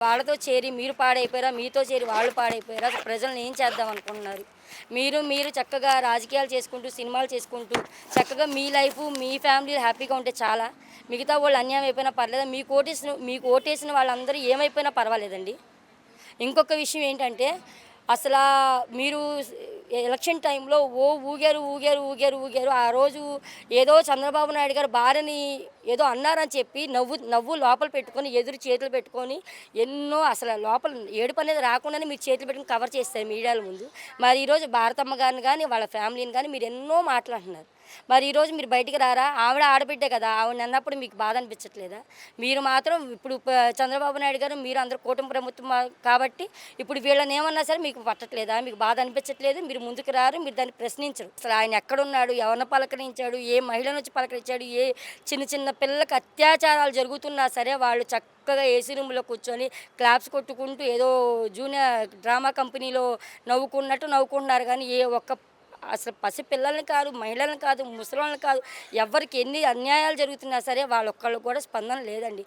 వాళ్ళతో చేరి మీరు పాడైపోయారా, మీతో చేరి వాళ్ళు పాడైపోయారా, అసలు ప్రజల్ని ఏం చేద్దాం అనుకుంటున్నారు? మీరు చక్కగా రాజకీయాలు చేసుకుంటూ, సినిమాలు చేసుకుంటూ, చక్కగా మీ లైఫు, మీ ఫ్యామిలీ హ్యాపీగా ఉంటే చాలా. మిగతా వాళ్ళు అన్యాయం అయిపోయినా పర్లేదా? మీకు ఓటేసిన వాళ్ళందరూ ఏమైపోయినా పర్వాలేదండి. ఇంకొక విషయం ఏంటంటే, అసలా మీరు ఎలక్షన్ టైంలో ఊగారు. ఆ రోజు ఏదో చంద్రబాబు నాయుడు గారు భార్యని ఏదో అన్నారని చెప్పి నవ్వు లోపల పెట్టుకొని, ఎదురు చేతులు పెట్టుకొని ఎన్నో అసలు లోపల ఏడుపనేది రాకుండానే మీరు చేతులు పెట్టుకొని కవర్ చేస్తారు మీడియాల ముందు. మరి ఈరోజు భారతమ్మ గారిని గానీ, వాళ్ళ ఫ్యామిలీని గానీ మీరు ఎన్నో మాటలు అంటున్నారు. మరి ఈరోజు మీరు బయటికి రారా? ఆవిడ ఆడబిడ్డే కదా! ఆవిడనన్నప్పుడు మీకు బాధ అనిపించట్లేదా? మీరు మాత్రం ఇప్పుడు చంద్రబాబు నాయుడు గారు మీరు అందరూ కూటమి ప్రభుత్వం కాబట్టి ఇప్పుడు వీళ్ళని ఏమన్నా సరే మీకు పట్టట్లేదా? మీకు బాధ అనిపించట్లేదు. మీరు ముందుకు రారు. మీరు దాన్ని ప్రశ్నించరు. అసలు ఆయన ఎక్కడున్నాడు? ఎవరిని పలకరించాడు? ఏ మహిళనొచ్చి పలకరించాడు? ఏ చిన్న చిన్న పిల్లలకి అత్యాచారాలు జరుగుతున్నా సరే వాళ్ళు చక్కగా ఏసీ రూమ్‌లో కూర్చొని క్లాప్స్ కొట్టుకుంటూ ఏదో జూనియర్ డ్రామా కంపెనీలో నవ్వుకున్నట్టు నవ్వుకుంటున్నారు గానీ ఏ ఒక్క అసలు పసిపిల్లల్ని కాదు, మహిళలను కాదు, ముసలోళ్ళని కాదు, ఎవ్వరికి ఎన్ని అన్యాయాలు జరుగుతున్నా సరే వాళ్ళొక్కళ్ళకి కూడా స్పందన లేదండి.